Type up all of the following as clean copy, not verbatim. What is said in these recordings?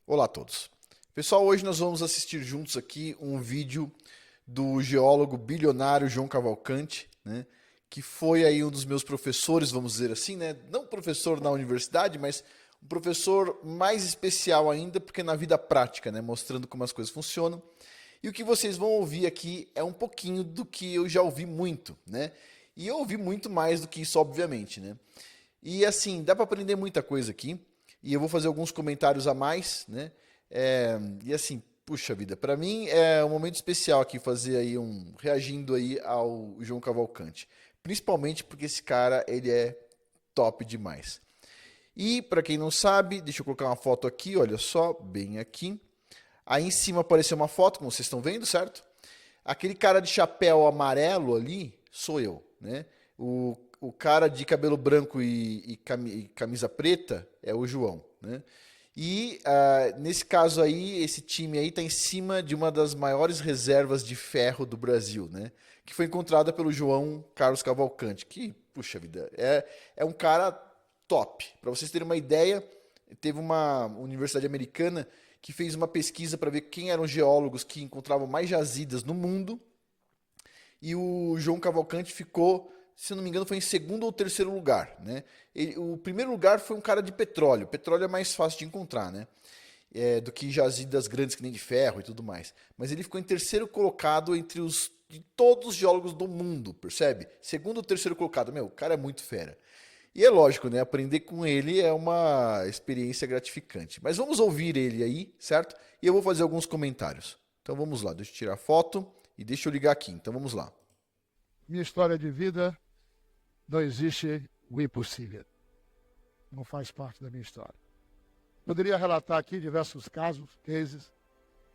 Olá a todos. Pessoal, hoje nós vamos assistir juntos aqui um vídeo do geólogo bilionário João Cavalcante, né? Que foi aí um dos meus professores, vamos dizer assim, né? Não professor na universidade, mas um professor mais especial ainda, porque na vida prática, né? Mostrando como as coisas funcionam. E o que vocês vão ouvir aqui é um pouquinho do que eu já ouvi muito, né? E eu ouvi muito mais do que isso, obviamente, né? E assim, dá para aprender muita coisa aqui. E eu vou fazer alguns comentários a mais, né? E assim, puxa vida, para mim é um momento especial aqui fazer aí reagindo aí ao João Cavalcante, principalmente porque esse cara ele é top demais. E para quem não sabe, deixa eu colocar uma foto aqui, olha só, bem aqui. Aí em cima apareceu uma foto, como vocês estão vendo, certo? Aquele cara de chapéu amarelo ali sou eu, né? O cara de cabelo branco e camisa preta é o João, né? E nesse caso aí, esse time aí está em cima de uma das maiores reservas de ferro do Brasil, né? Que foi encontrada pelo João Carlos Cavalcante, que, puxa vida, é um cara top. Para vocês terem uma ideia, teve uma universidade americana que fez uma pesquisa para ver quem eram os geólogos que encontravam mais jazidas no mundo. E o João Cavalcante ficou, se eu não me engano, foi em segundo ou terceiro lugar, né? O primeiro lugar foi um cara de petróleo. Petróleo é mais fácil de encontrar, né? Do que jazidas grandes que nem de ferro e tudo mais. Mas ele ficou em terceiro colocado entre de todos os geólogos do mundo, percebe? Segundo ou terceiro colocado. Meu, o cara é muito fera. E é lógico, né? Aprender com ele é uma experiência gratificante. Mas vamos ouvir ele aí, certo? E eu vou fazer alguns comentários. Então vamos lá, deixa eu tirar a foto e deixa eu ligar aqui. Então vamos lá. Minha história de vida, não existe o impossível. Não faz parte da minha história. Poderia relatar aqui diversos casos, cases.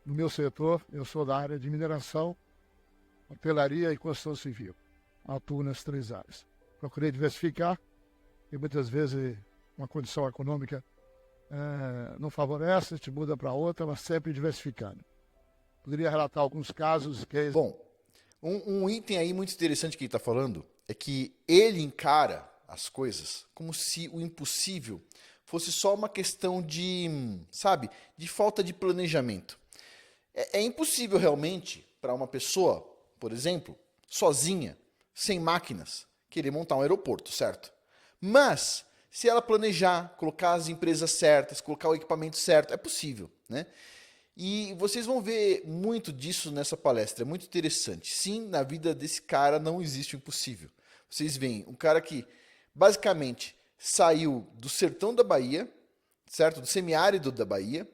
No meu setor, eu sou da área de mineração, hotelaria e construção civil. Atuo nas três áreas. Procurei diversificar, e muitas vezes uma condição econômica não favorece, te muda para outra, mas sempre diversificando. Poderia relatar alguns casos, cases. Bom, um item aí muito interessante que ele está falando é que ele encara as coisas como se o impossível fosse só uma questão de, sabe, de falta de planejamento. É impossível realmente para uma pessoa, por exemplo, sozinha, sem máquinas, querer montar um aeroporto, certo? Mas, se ela planejar, colocar as empresas certas, colocar o equipamento certo, é possível, né? E vocês vão ver muito disso nessa palestra, é muito interessante. Sim, na vida desse cara não existe o impossível. Vocês veem, um cara que basicamente saiu do sertão da Bahia, certo? Do semiárido da Bahia,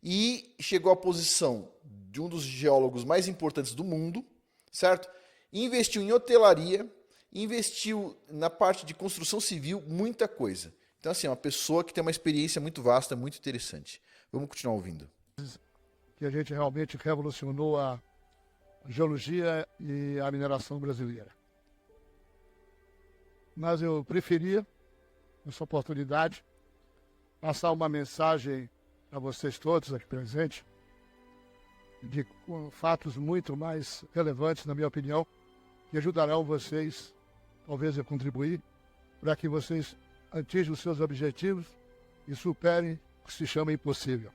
e chegou à posição de um dos geólogos mais importantes do mundo, certo? Investiu em hotelaria, investiu na parte de construção civil, muita coisa. Então, assim, é uma pessoa que tem uma experiência muito vasta, muito interessante. Vamos continuar ouvindo. Que a gente realmente revolucionou a geologia e a mineração brasileira. Mas eu preferia, nessa oportunidade, passar uma mensagem a vocês todos aqui presentes, de fatos muito mais relevantes, na minha opinião, que ajudarão vocês, talvez, a contribuir para que vocês atinjam os seus objetivos e superem o que se chama impossível.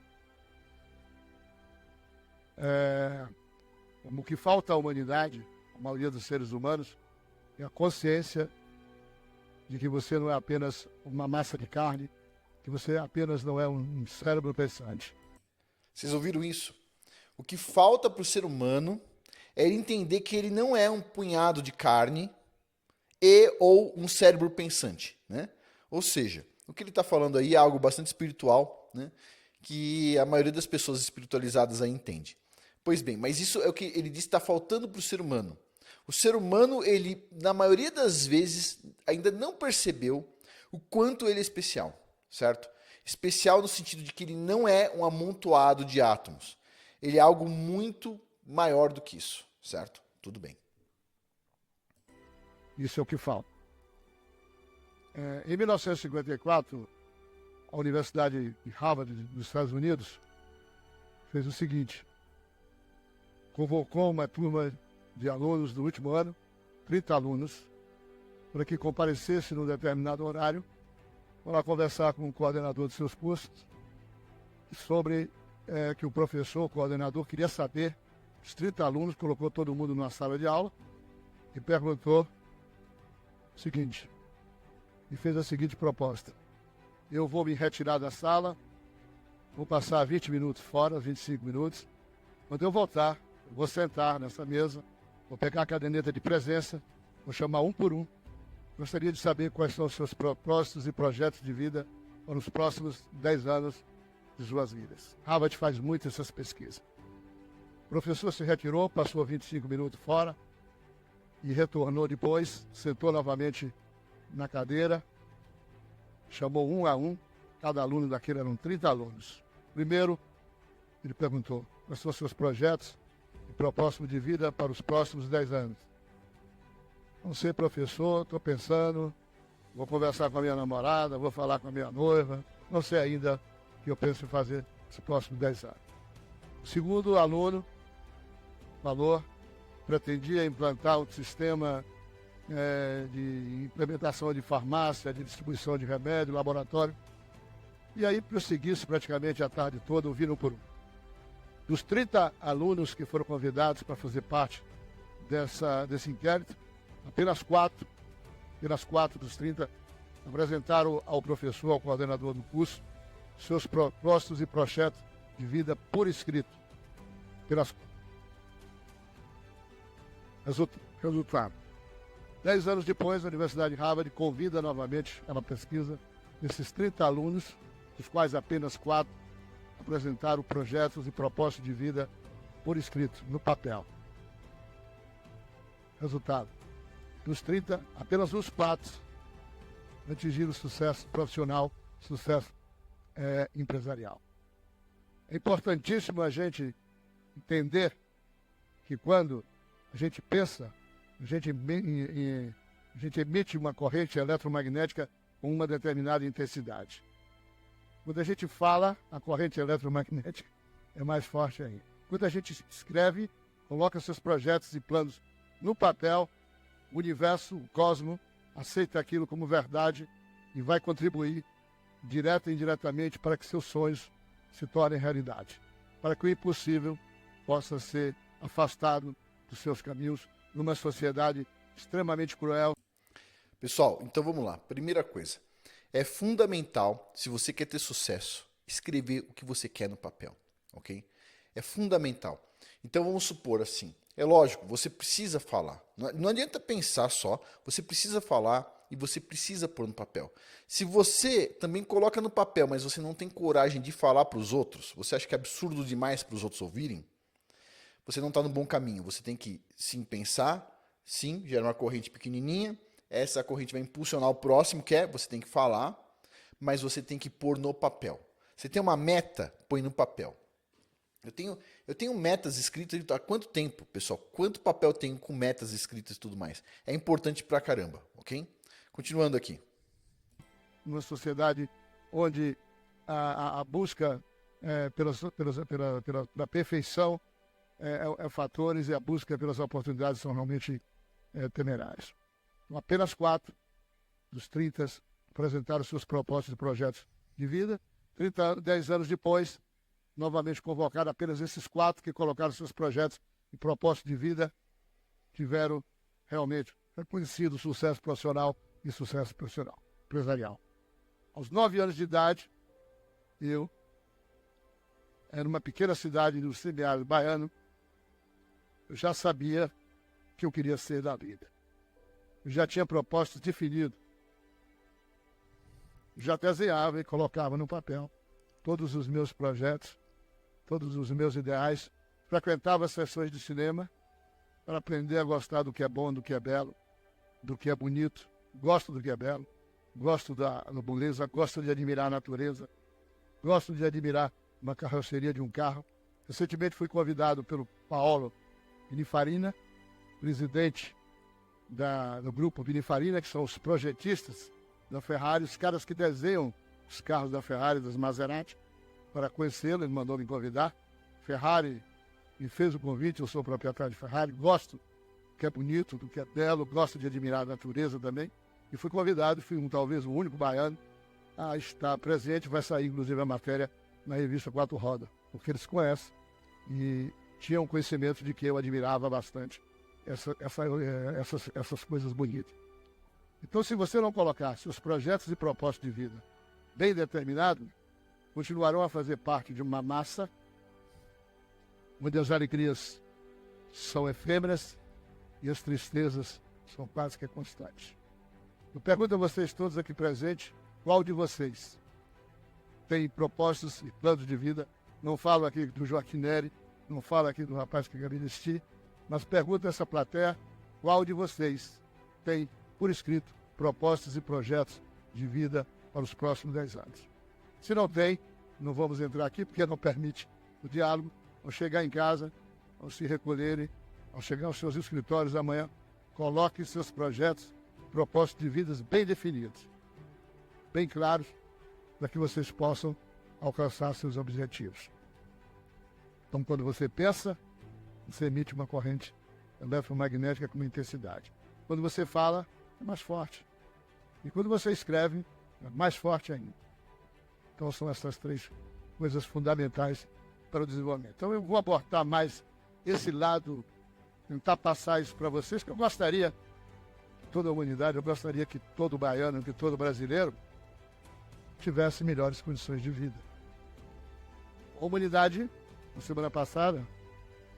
O que falta à humanidade, a maioria dos seres humanos, é a consciência de que você não é apenas uma massa de carne, que você apenas não é um cérebro pensante. Vocês ouviram isso? O que falta para o ser humano é ele entender que ele não é um punhado de carne ou um cérebro pensante, né? Ou seja, o que ele está falando aí é algo bastante espiritual, né? Que a maioria das pessoas espiritualizadas aí entende. Pois bem, mas isso é o que ele diz que está faltando para o ser humano. O ser humano, ele, na maioria das vezes, ainda não percebeu o quanto ele é especial, certo? Especial no sentido de que ele não é um amontoado de átomos. Ele é algo muito maior do que isso, certo? Tudo bem. Isso é o que falta. Em 1954, a Universidade de Harvard, dos Estados Unidos, fez o seguinte: convocou uma turma de alunos do último ano, 30 alunos, para que comparecesse num determinado horário para conversar com o coordenador de seus cursos sobre que o professor, o coordenador, queria saber, os 30 alunos, colocou todo mundo numa sala de aula e perguntou o seguinte, e fez a seguinte proposta. Eu vou me retirar da sala, vou passar 20 minutos fora, 25 minutos. Quando eu voltar, eu vou sentar nessa mesa, vou pegar a caderneta de presença, vou chamar um por um. Gostaria de saber quais são os seus propósitos e projetos de vida para os próximos 10 anos de suas vidas. Harvard faz muito essas pesquisas. O professor se retirou, passou 25 minutos fora e retornou depois, sentou novamente na cadeira, chamou um a um, cada aluno daquele eram 30 alunos. Primeiro, ele perguntou, quais são os seus projetos e propósitos de vida para os próximos 10 anos? Não sei, professor, estou pensando, vou conversar com a minha namorada, vou falar com a minha noiva, não sei ainda o que eu penso em fazer nos próximos 10 anos. O segundo aluno falou, pretendia implantar um sistema de implementação de farmácia, de distribuição de remédio, laboratório. E aí prosseguiu-se praticamente a tarde toda, ouvindo por um. Dos 30 alunos que foram convidados para fazer parte desse inquérito, apenas quatro dos 30 apresentaram ao professor, ao coordenador do curso, seus propósitos e projetos de vida por escrito. Resultado. 10 anos depois, a Universidade de Harvard convida novamente a uma pesquisa desses 30 alunos, dos quais apenas 4 apresentaram projetos e propósitos de vida por escrito, no papel. Resultado. Dos 30, apenas os 4 atingiram sucesso profissional, sucesso empresarial. É importantíssimo a gente entender que quando a gente pensa, a gente emite uma corrente eletromagnética com uma determinada intensidade. Quando a gente fala, a corrente eletromagnética é mais forte ainda. Quando a gente escreve, coloca seus projetos e planos no papel, o universo, o cosmos, aceita aquilo como verdade e vai contribuir direta e indiretamente para que seus sonhos se tornem realidade, para que o impossível possa ser afastado dos seus caminhos numa sociedade extremamente cruel. Pessoal, então vamos lá. Primeira coisa, é fundamental, se você quer ter sucesso, escrever o que você quer no papel, ok? É fundamental. Então vamos supor assim, é lógico, você precisa falar. Não adianta pensar só, você precisa falar e você precisa pôr no papel. Se você também coloca no papel, mas você não tem coragem de falar para os outros, você acha que é absurdo demais para os outros ouvirem, você não está no bom caminho. Você tem que sim pensar, sim, gerar uma corrente pequenininha, essa corrente vai impulsionar o próximo, que é, você tem que falar, mas você tem que pôr no papel. Você tem uma meta, põe no papel. Eu tenho metas escritas há quanto tempo, pessoal? Quanto papel tenho com metas escritas e tudo mais? É importante pra caramba, ok? Continuando aqui. Numa sociedade onde a busca pela perfeição fatores e a busca pelas oportunidades são realmente temerários. Então, apenas 4 dos 30 apresentaram seus propósitos e projetos de vida. 10 anos depois, novamente convocado, apenas esses 4 que colocaram seus projetos e propósitos de vida tiveram realmente reconhecido sucesso profissional e sucesso profissional, empresarial. Aos 9 anos de idade, eu, era uma pequena cidade do semiárido baiano, eu já sabia que eu queria ser da vida. Eu já tinha propósitos definidos. Eu já desenhava e colocava no papel todos os meus projetos, todos os meus ideais. Frequentava as sessões de cinema para aprender a gostar do que é bom, do que é belo, do que é bonito. Gosto do que é belo, gosto da beleza, gosto de admirar a natureza, gosto de admirar uma carroceria de um carro. Recentemente fui convidado pelo Paolo Pininfarina, presidente do grupo Pininfarina, que são os projetistas da Ferrari, os caras que desenham os carros da Ferrari, das Maserati, para conhecê-lo. Ele mandou me convidar. Ferrari me fez o convite, eu sou proprietário de Ferrari, gosto do que é bonito, do que é belo, gosto de admirar a natureza também. E fui convidado, fui talvez o único baiano a estar presente. Vai sair inclusive a matéria na revista Quatro Rodas, porque eles conhecem e tinham conhecimento de que eu admirava bastante essas coisas bonitas. Então, se você não colocar seus projetos e propósitos de vida bem determinados, continuarão a fazer parte de uma massa onde as alegrias são efêmeras e as tristezas são quase que constantes. Eu pergunto a vocês todos aqui presentes, qual de vocês tem propósitos e planos de vida? Não falo aqui do Joaquim Neri, não falo aqui do rapaz que acabei de assistir, mas pergunto a essa plateia, qual de vocês tem, por escrito, propostas e projetos de vida para os próximos 10 anos? Se não tem, não vamos entrar aqui, porque não permite o diálogo. Ao chegar em casa, ao se recolherem, ao chegar aos seus escritórios amanhã, coloquem seus projetos, propósitos de vidas bem definidos, bem claros, para que vocês possam alcançar seus objetivos. Então, quando você pensa, você emite uma corrente eletromagnética com uma intensidade. Quando você fala, é mais forte. E quando você escreve, é mais forte ainda. Então, são essas 3 coisas fundamentais para o desenvolvimento. Então, eu vou abordar mais esse lado, tentar passar isso para vocês, que eu gostaria, toda a humanidade, eu gostaria que todo baiano, que todo brasileiro tivesse melhores condições de vida. A humanidade, na semana passada,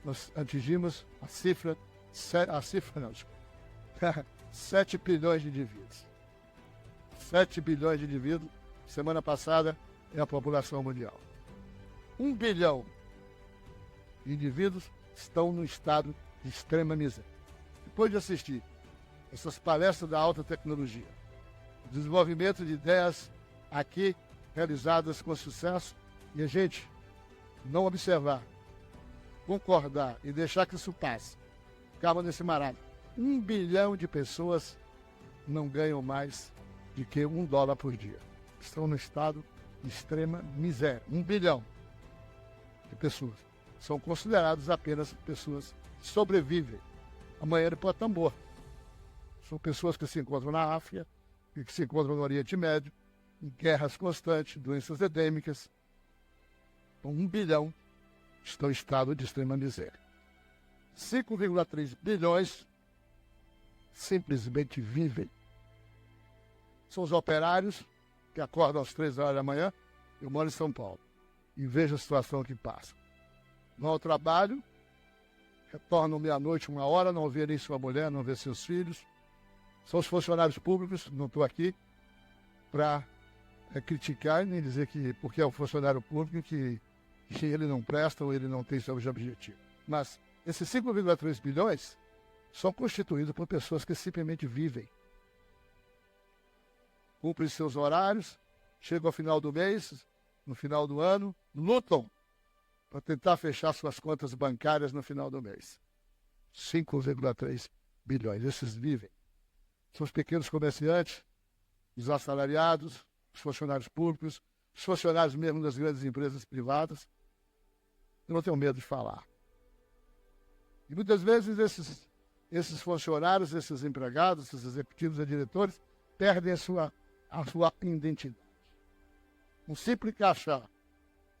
nós atingimos a cifra 7 bilhões de indivíduos. 7 bilhões de indivíduos, semana passada, é a população mundial. 1 bilhão de indivíduos estão no estado de extrema miséria. Depois de assistir essas palestras da alta tecnologia, desenvolvimento de ideias aqui realizadas com sucesso, e a gente não observar, concordar e deixar que isso passe, acaba nesse marasmo. 1 bilhão de pessoas não ganham mais de que $1 por dia. Estão no estado de extrema miséria. 1 bilhão de pessoas são consideradas apenas pessoas que sobrevivem. Amanhã depois tambor. São pessoas que se encontram na África, que se encontram no Oriente Médio, em guerras constantes, doenças endêmicas. Então, 1 bilhão estão em estado de extrema miséria. 5,3 bilhões simplesmente vivem. São os operários que acordam às 3 horas da manhã. Eu moro em São Paulo e vejo a situação que passa. Vão ao trabalho, retornam meia-noite, 1 hora, não vê nem sua mulher, não vê seus filhos. São os funcionários públicos, não estou aqui para criticar nem dizer que porque é um funcionário público que ele não presta ou ele não tem seu objetivo. Mas esses 5,3 bilhões são constituídos por pessoas que simplesmente vivem. Cumprem seus horários, chegam ao final do mês, no final do ano, lutam para tentar fechar suas contas bancárias no final do mês. 5,3 bilhões, esses vivem. São os pequenos comerciantes, os assalariados, os funcionários públicos, os funcionários mesmo das grandes empresas privadas. Eu não tenho medo de falar. E muitas vezes esses funcionários, esses empregados, esses executivos e diretores perdem a sua identidade. Um simples caixa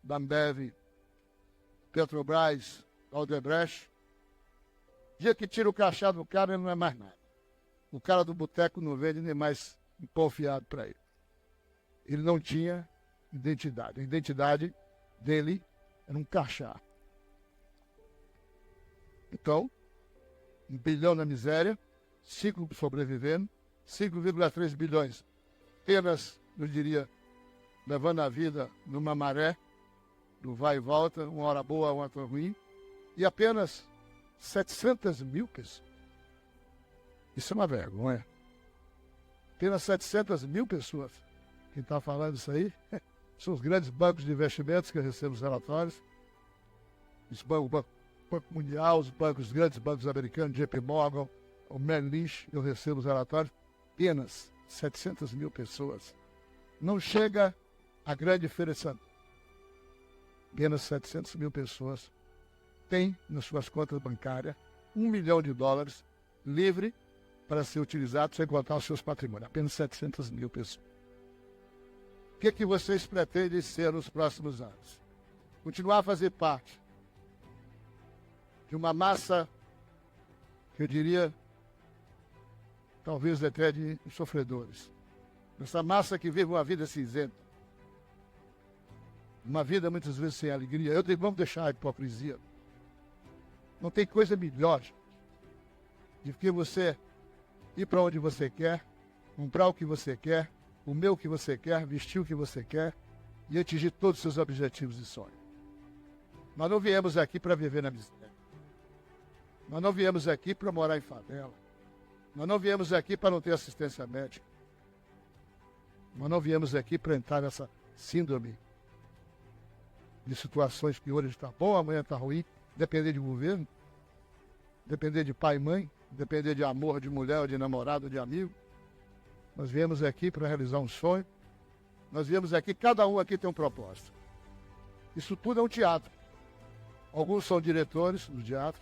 da Ambev, Petrobras, Aldebrecht, dia que tira o crachá do cara, ele não é mais nada. O cara do boteco não vende nem mais um pão fiado para ele. Ele não tinha identidade. A identidade dele era um crachá. Então, 1 bilhão na miséria, 5 sobrevivendo, 5,3 bilhões apenas, eu diria, levando a vida numa maré, do vai e volta, 1 hora boa, 1 hora ruim, e apenas 700 mil pessoas. Isso é uma vergonha. Apenas 700 mil pessoas. Quem está falando isso aí são os grandes bancos de investimentos que recebem os relatórios. O Banco Mundial, os grandes bancos americanos, JP Morgan, o Merrill Lynch, eu recebo os relatórios. Apenas 700 mil pessoas. Não chega a grande Feira de Santana. Apenas 700 mil pessoas têm nas suas contas bancárias $1 milhão livre para ser utilizado sem contar os seus patrimônios. Apenas 700 mil pessoas. O que vocês pretendem ser nos próximos anos? continuar a fazer parte de uma massa, que eu diria, talvez até de sofredores. Essa massa que vive uma vida cinzenta. Uma vida muitas vezes sem alegria. Vamos deixar a hipocrisia. Não tem coisa melhor do que você ir para onde você quer, comprar o que você quer, comer o que você quer, vestir o que você quer e atingir todos os seus objetivos e sonhos. Nós não viemos aqui para viver na miséria. Nós não viemos aqui para morar em favela. Nós não viemos aqui para não ter assistência médica. Nós não viemos aqui para entrar nessa síndrome de situações que hoje está bom, amanhã está ruim, depender de governo, depender de pai e mãe, depender de amor de mulher, ou de namorado, ou de amigo. Nós viemos aqui para realizar um sonho. Nós viemos aqui, cada um aqui tem um propósito. Isso tudo é um teatro. Alguns são diretores do teatro,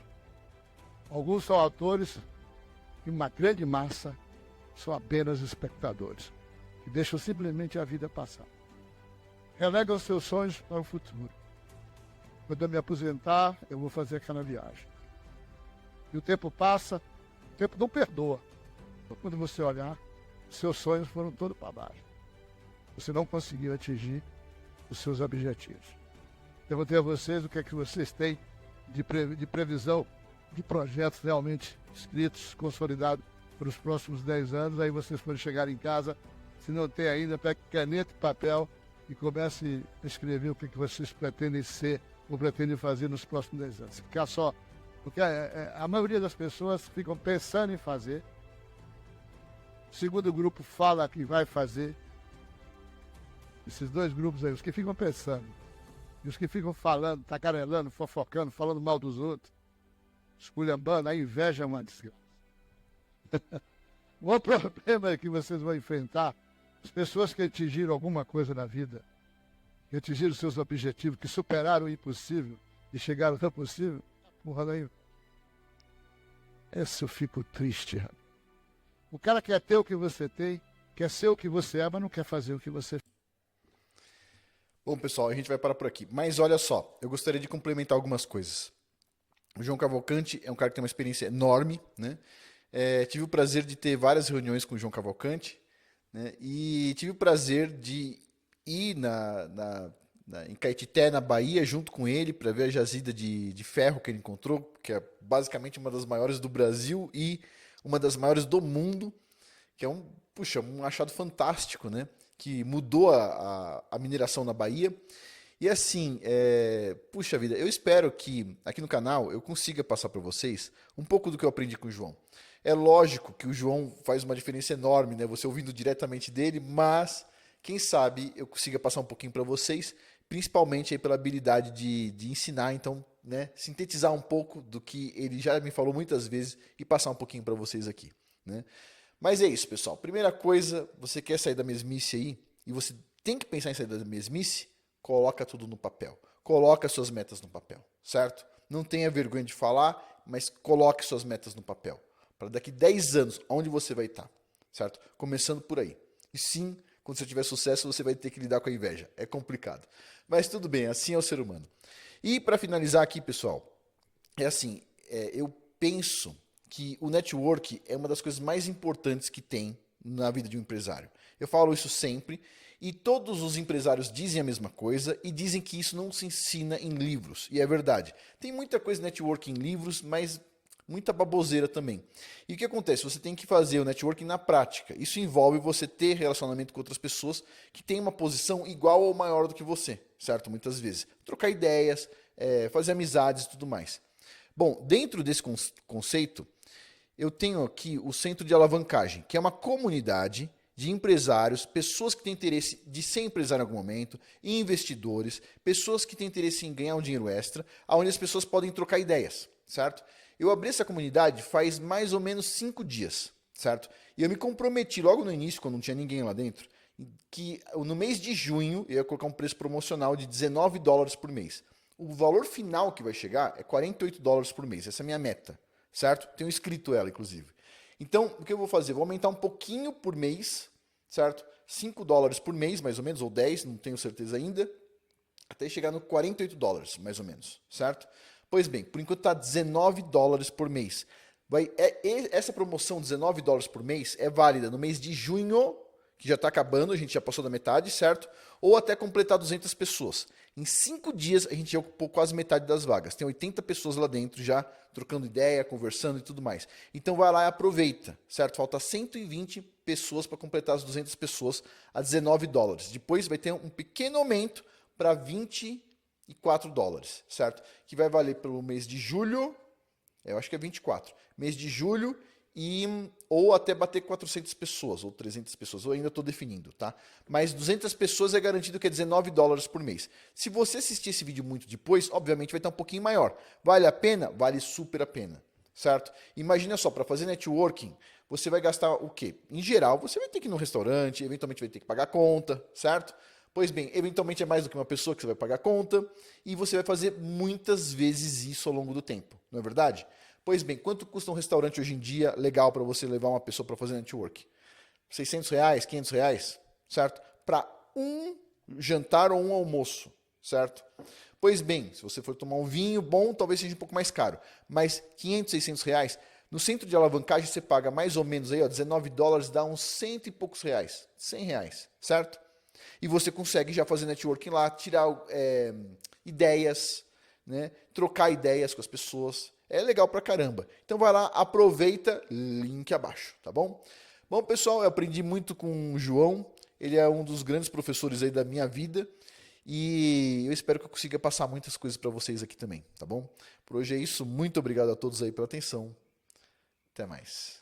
alguns são autores, e uma grande massa são apenas espectadores, que deixam simplesmente a vida passar. Relegam os seus sonhos para o futuro. Quando eu me aposentar, eu vou fazer aquela viagem. E o tempo passa, o tempo não perdoa. Quando você olhar, os seus sonhos foram todos para baixo. Você não conseguiu atingir os seus objetivos. Perguntei a vocês o que é que vocês têm de previsão de projetos realmente escritos, consolidados para os próximos 10 anos. Aí vocês podem chegar em casa, se não tem ainda, pegue caneta e papel e comece a escrever o que vocês pretendem ser ou pretendem fazer nos próximos 10 anos. Ficar só, porque a maioria das pessoas ficam pensando em fazer. O segundo grupo fala que vai fazer. Esses dois grupos aí, os que ficam pensando e os que ficam falando, tagarelando, fofocando, falando mal dos outros, esculhambando, a inveja é uma desgraça. O outro problema que vocês vão enfrentar, as pessoas que atingiram alguma coisa na vida, que atingiram seus objetivos, que superaram o impossível e chegaram ao possível, porra, aí, esse eu fico triste, rapaz. O cara quer ter o que você tem, quer ser o que você é, mas não quer fazer o que você faz. Bom, pessoal, a gente vai parar por aqui. Mas olha só, eu gostaria de complementar algumas coisas. O João Cavalcante é um cara que tem uma experiência enorme, né? Tive o prazer de ter várias reuniões com o João Cavalcante, né? E tive o prazer de ir em Caetité, na Bahia, junto com ele, para ver a jazida de ferro que ele encontrou, que é basicamente uma das maiores do Brasil e uma das maiores do mundo, que é um achado fantástico, né? Que mudou a mineração na Bahia. E assim, puxa vida, eu espero que aqui no canal eu consiga passar para vocês um pouco do que eu aprendi com o João. É lógico que o João faz uma diferença enorme, né? Você ouvindo diretamente dele, mas quem sabe eu consiga passar um pouquinho para vocês, principalmente aí pela habilidade de ensinar, então, né, sintetizar um pouco do que ele já me falou muitas vezes e passar um pouquinho para vocês aqui, né? Mas é isso, pessoal. Primeira coisa, você quer sair da mesmice aí, e você tem que pensar em sair da mesmice, coloca tudo no papel. Coloca suas metas no papel, certo? Não tenha vergonha de falar, mas coloque suas metas no papel. Para daqui 10 anos, onde você vai estar, certo? Começando por aí. E sim, quando você tiver sucesso, você vai ter que lidar com a inveja. É complicado. Mas tudo bem, assim é o ser humano. E para finalizar aqui, pessoal, eu penso que o network é uma das coisas mais importantes que tem na vida de um empresário. Eu falo isso sempre e todos os empresários dizem a mesma coisa e dizem que isso não se ensina em livros. E é verdade. Tem muita coisa de network em livros, mas muita baboseira também. E o que acontece? Você tem que fazer o networking na prática. Isso envolve você ter relacionamento com outras pessoas que têm uma posição igual ou maior do que você, certo? Muitas vezes. Trocar ideias, fazer amizades e tudo mais. Bom, dentro desse conceito, eu tenho aqui o Centro de Alavancagem, que é uma comunidade de empresários, pessoas que têm interesse de ser empresário em algum momento, investidores, pessoas que têm interesse em ganhar um dinheiro extra, onde as pessoas podem trocar ideias, certo? Eu abri essa comunidade faz mais ou menos 5 dias, certo? E eu me comprometi logo no início, quando não tinha ninguém lá dentro, que no mês de junho eu ia colocar um preço promocional de $19 por mês. O valor final que vai chegar é $48 por mês, essa é a minha meta, certo? Tenho escrito ela, inclusive. Então, o que eu vou fazer? Vou aumentar um pouquinho por mês, certo? $5 por mês, mais ou menos, ou 10, não tenho certeza ainda. até chegar no $48, mais ou menos, certo? Pois bem, por enquanto está $19 por mês. Essa promoção, $19 por mês, é válida no mês de junho, que já está acabando, a gente já passou da metade, certo? Ou até completar 200 pessoas. Em 5 dias, a gente já ocupou quase metade das vagas. Tem 80 pessoas lá dentro já, trocando ideia, conversando e tudo mais. Então vai lá e aproveita, certo? Falta 120 pessoas para completar as 200 pessoas a $19. Depois vai ter um pequeno aumento para $24, certo? Que vai valer pelo mês de julho, eu acho que é 24, mês de julho, ou até bater 400 pessoas, ou 300 pessoas, eu ainda estou definindo, tá? Mas 200 pessoas é garantido que é $19 por mês. Se você assistir esse vídeo muito depois, obviamente vai estar um pouquinho maior. Vale a pena? Vale super a pena, certo? Imagina só, para fazer networking, você vai gastar o quê? Em geral, você vai ter que ir no restaurante, eventualmente vai ter que pagar conta, certo? Pois bem, eventualmente é mais do que uma pessoa que você vai pagar conta, e você vai fazer muitas vezes isso ao longo do tempo, não é verdade? Pois bem, quanto custa um restaurante hoje em dia legal para você levar uma pessoa para fazer network? R$600, R$500, certo? Para um jantar ou um almoço, certo? Pois bem, se você for tomar um vinho bom, talvez seja um pouco mais caro, mas R$500, R$600, no centro de alavancagem você paga mais ou menos aí, ó, $19, dá uns cento e poucos reais, R$100, certo? E você consegue já fazer networking lá, tirar ideias, né? Trocar ideias com as pessoas. É legal pra caramba. Então vai lá, aproveita, link abaixo, tá bom? Bom, pessoal, eu aprendi muito com o João. Ele é um dos grandes professores aí da minha vida. E eu espero que eu consiga passar muitas coisas para vocês aqui também, tá bom? Por hoje é isso. Muito obrigado a todos aí pela atenção. Até mais.